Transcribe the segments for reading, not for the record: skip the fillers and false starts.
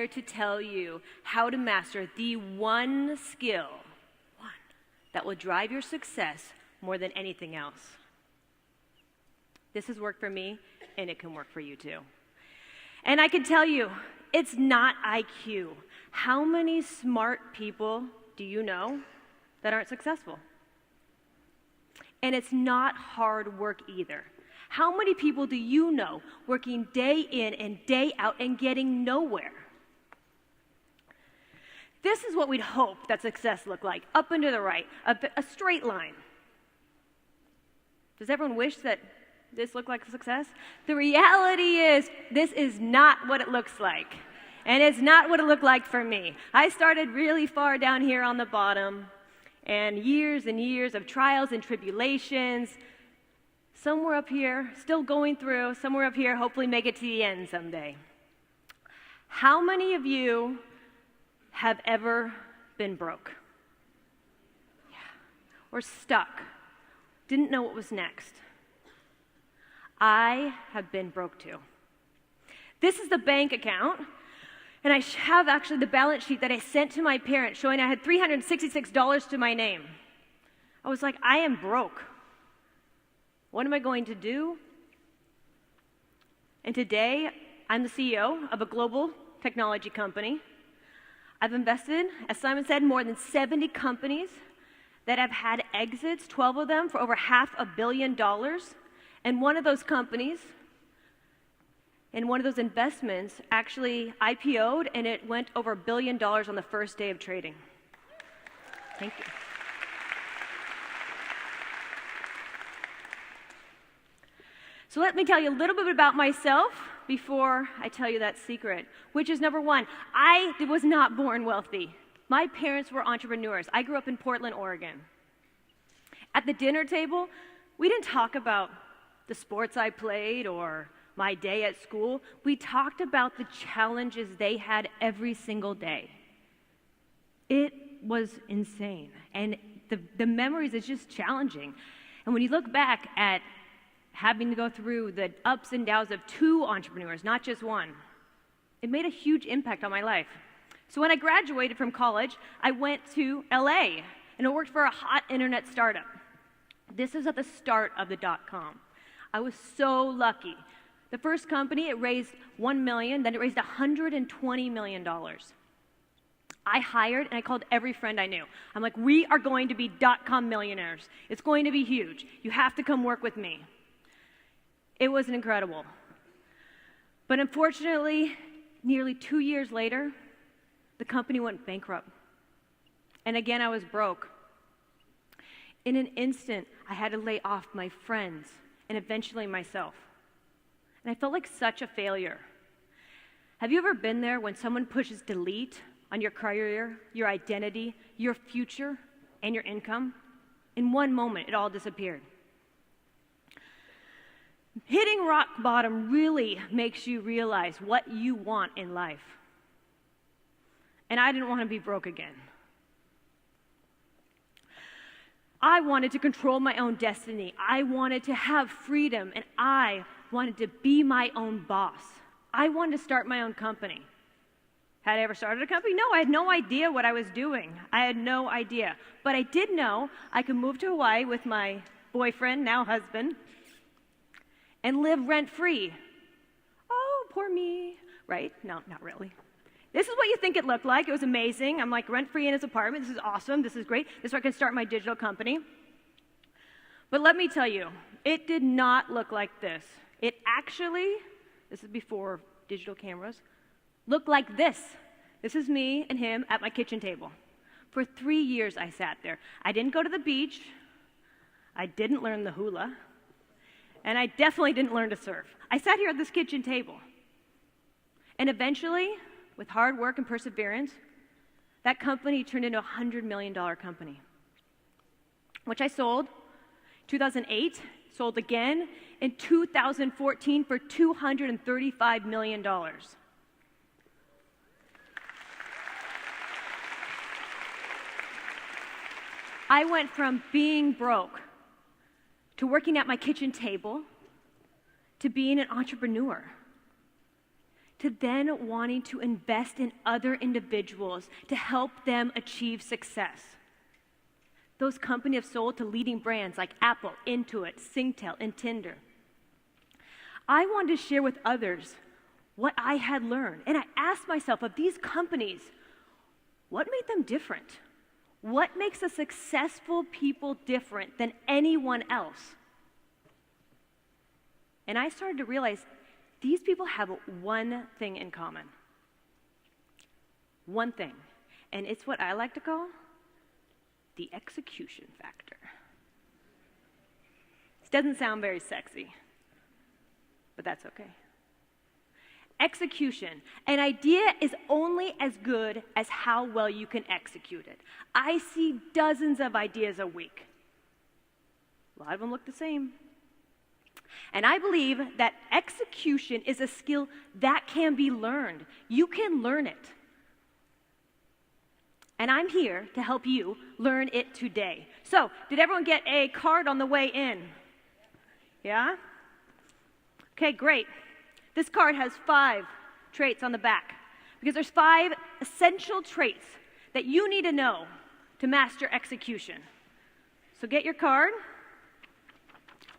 here to tell you how to master the one skill, that will drive your success more than anything else. This has worked for me, and it can work for you too. And I can tell you, it's not IQ. How many smart people do you know that aren't successful? And it's not hard work either. How many people do you know working day in and day out and getting nowhere? This is what we'd hope that success looked like, up and to the right, a straight line. Does everyone wish that this looked like success? The reality is, this is not what it looks like. And it's not what it looked like for me. I started really far down here on the bottom, and years of trials and tribulations. Somewhere up here, still going through, somewhere up here, hopefully make it to the end someday. How many of you have ever been broke? Yeah. Or stuck, didn't know what was next? I have been broke too. This is the bank account, and I have actually the balance sheet that I sent to my parents showing I had $366 to my name. I was like, I am broke. What am I going to do? And today, I'm the CEO of a global technology company. I've invested, as Simon said, more than 70 companies that have had exits, 12 of them for over $500 million. And one of those companies, and one of those investments actually IPO'd, and it went over $1 billion on the first day of trading. Thank you. So let me tell you a little bit about myself before I tell you that secret, which is number one, I was not born wealthy. My parents were entrepreneurs. I grew up in Portland, Oregon. At the dinner table, we didn't talk about the sports I played or my day at school. We talked about the challenges they had every single day. It was insane. And the memories is just challenging. And when you look back at having to go through the ups and downs of two entrepreneurs, not just one, it made a huge impact on my life. So when I graduated from college, I went to LA and I worked for a hot internet startup. This is at the start of the .com. I was so lucky. The first company, it raised $1 million, then it raised $120 million. I hired and I called every friend I knew. I'm like, we are going to be .com millionaires. It's going to be huge. You have to come work with me. It was incredible. But unfortunately, nearly 2 years later, the company went bankrupt. And again, I was broke. In an instant, I had to lay off my friends and eventually myself. And I felt like such a failure. Have you ever been there when someone pushes delete on your career, your identity, your future, and your income? In one moment, it all disappeared. Hitting rock bottom really makes you realize what you want in life. And I didn't want to be broke again. I wanted to control my own destiny. I wanted to have freedom, and I wanted to be my own boss. I wanted to start my own company. Had I ever started a company? No, I had no idea what I was doing. I had no idea. But I did know I could move to Hawaii with my boyfriend, now husband, and live rent-free. Oh, poor me, right? No, not really. This is what you think it looked like. It was amazing. I'm like rent-free in his apartment. This is awesome. This is great. This is where I can start my digital company. But let me tell you, it did not look like this. It actually, this is before digital cameras, looked like this. This is me and him at my kitchen table. For 3 years I sat there. I didn't go to the beach. I didn't learn the hula. And I definitely didn't learn to surf. I sat here at this kitchen table. And eventually, with hard work and perseverance, that company turned into a $100 million company, which I sold. 2008, sold again. In 2014 for $235 million. I went from being broke to working at my kitchen table to being an entrepreneur, to then wanting to invest in other individuals to help them achieve success. Those companies have sold to leading brands like Apple, Intuit, Singtel, and Tinder. I wanted to share with others what I had learned. And I asked myself, of these companies, what made them different? What makes the successful people different than anyone else? And I started to realize these people have one thing in common. One thing. And it's what I like to call the execution factor. This doesn't sound very sexy, but that's okay. Execution. An idea is only as good as how well you can execute it. I see dozens of ideas a week. A lot of them look the same. And I believe that execution is a skill that can be learned. You can learn it. And I'm here to help you learn it today. So, did everyone get a card on the way in? Yeah? Okay, great. This card has 5 traits on the back because there's 5 essential traits that you need to know to master execution. So get your card.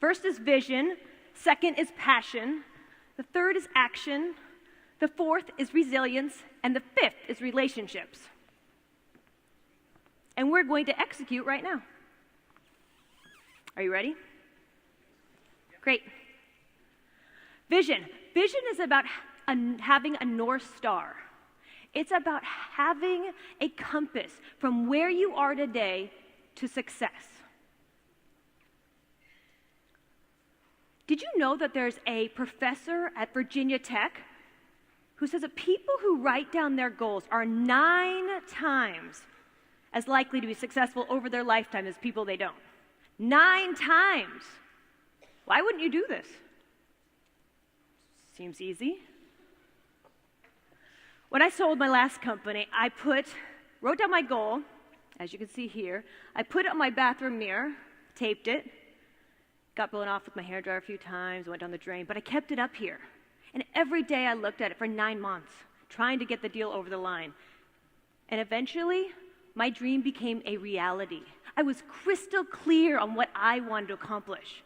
First is vision. Second is passion. The third is action. The fourth is resilience. And the fifth is relationships. And we're going to execute right now. Are you ready? Great. Vision. Vision is about having a North Star. It's about having a compass from where you are today to success. Did you know that there's a professor at Virginia Tech who says that people who write down their goals are 9 times as likely to be successful over their lifetime as people they don't? 9 times. Why wouldn't you do this? Seems easy. When I sold my last company, I wrote down my goal, as you can see here. I put it on my bathroom mirror, taped it, got blown off with my hairdryer a few times, went down the drain, but I kept it up here. And every day I looked at it for 9 months, trying to get the deal over the line. And eventually, my dream became a reality. I was crystal clear on what I wanted to accomplish.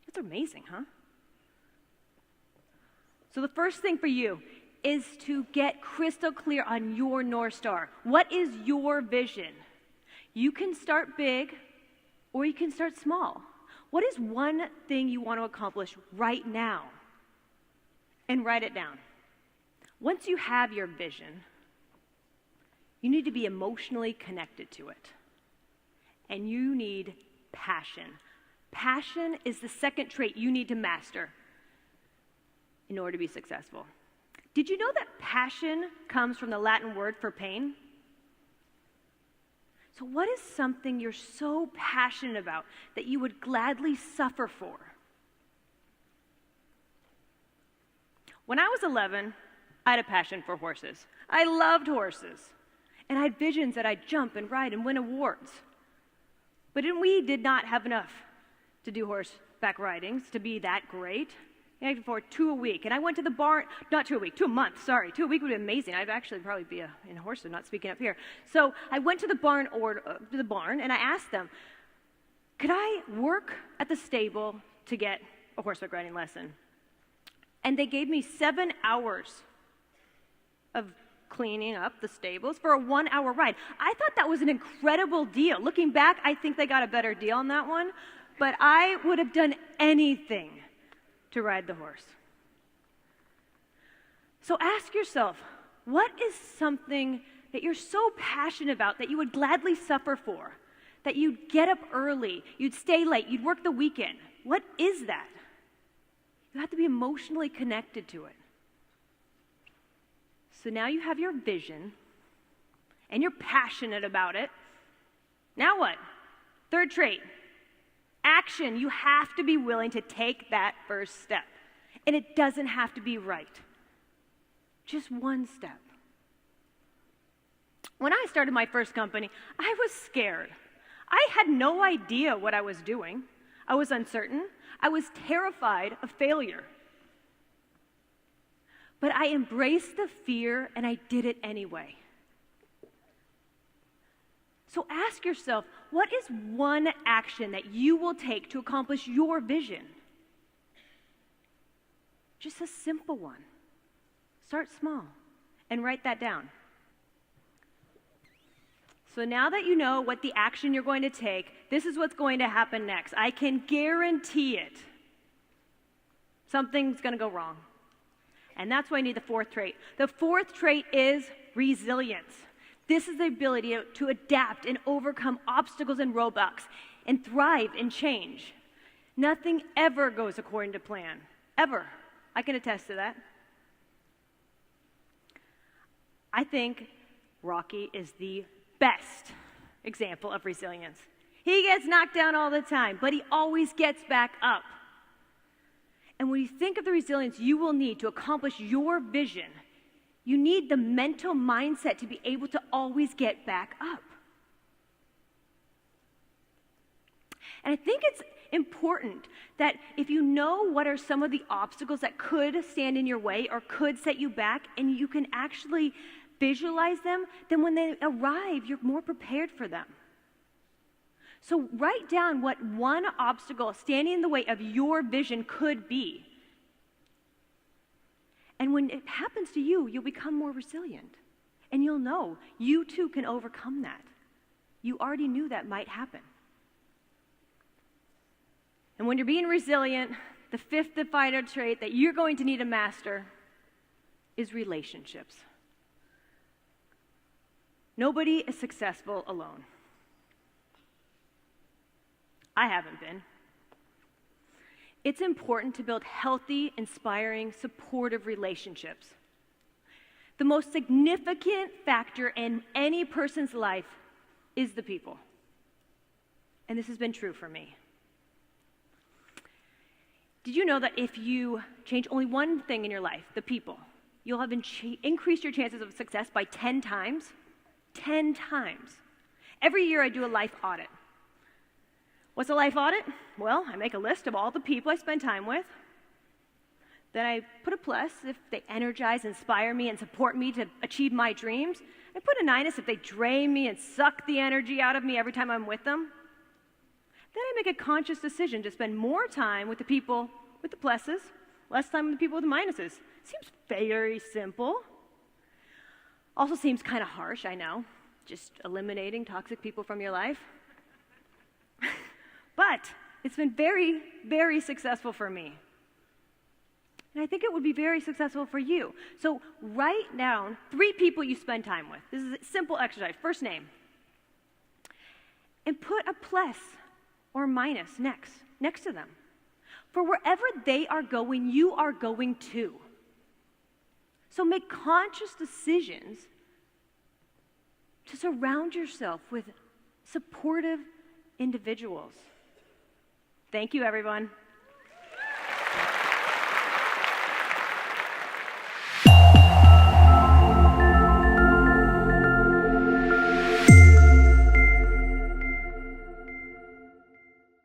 That's amazing, huh? So the first thing for you is to get crystal clear on your North Star. What is your vision? You can start big or you can start small. What is one thing you want to accomplish right now? And write it down. Once you have your vision, you need to be emotionally connected to it. And you need passion. Passion is the second trait you need to master in order to be successful. Did you know that passion comes from the Latin word for pain? So what is something you're so passionate about that you would gladly suffer for? When I was 11, I had a passion for horses. I loved horses. And I had visions that I'd jump and ride and win awards. But we did not have enough to do horseback ridings to be that great. I could afford 2 a week. And I went to the barn, not 2 a week, 2 a month, sorry. 2 a week would be amazing. I'd actually probably be in horses, not speaking up here. So I went to the barn and I asked them, could I work at the stable to get a horseback riding lesson? And they gave me 7 hours of cleaning up the stables for a 1-hour ride. I thought that was an incredible deal. Looking back, I think they got a better deal on that one, but I would have done anything to ride the horse. So ask yourself, what is something that you're so passionate about that you would gladly suffer for? That you'd get up early, you'd stay late, you'd work the weekend. What is that? You have to be emotionally connected to it. So now you have your vision, and you're passionate about it. Now what? Third trait, action. You have to be willing to take that first step. And it doesn't have to be right. Just one step. When I started my first company, I was scared. I had no idea what I was doing. I was uncertain. I was terrified of failure. but I embraced the fear and I did it anyway. So ask yourself, what is one action that you will take to accomplish your vision? Just a simple one. Start small and write that down. So now that you know what the action you're going to take, this is what's going to happen next. I can guarantee it. Something's going to go wrong. And that's why I need the fourth trait. The fourth trait is resilience. This is the ability to adapt and overcome obstacles and roadblocks and thrive in change. Nothing ever goes according to plan. Ever. I can attest to that. I think Rocky is the best example of resilience. He gets knocked down all the time, but he always gets back up. And when you think of the resilience you will need to accomplish your vision, you need the mental mindset to be able to always get back up. And I think it's important that if you know what are some of the obstacles that could stand in your way or could set you back, and you can actually visualize them, then when they arrive, you're more prepared for them. So write down what one obstacle standing in the way of your vision could be. And when it happens to you, you'll become more resilient. And you'll know you too can overcome that. You already knew that might happen. And when you're being resilient, the fifth defining trait that you're going to need to master is relationships. Nobody is successful alone. I haven't been. It's important to build healthy, inspiring, supportive relationships. The most significant factor in any person's life is the people. And this has been true for me. Did you know that if you change only one thing in your life, the people, you'll have increased your chances of success by 10 times? 10 times. Every year I do a life audit. What's a life audit? Well, I make a list of all the people I spend time with. Then I put a plus if they energize, inspire me, and support me to achieve my dreams. I put a minus if they drain me and suck the energy out of me every time I'm with them. Then I make a conscious decision to spend more time with the people with the pluses, less time with the people with the minuses. Seems very simple. Also seems kind of harsh, I know. Just eliminating toxic people from your life. But it's been very, very successful for me. And I think it would be very successful for you. So write down 3 people you spend time with. This is a simple exercise. First name. And put a plus or minus next to them. For wherever they are going, you are going too. So make conscious decisions to surround yourself with supportive individuals. Thank you, everyone.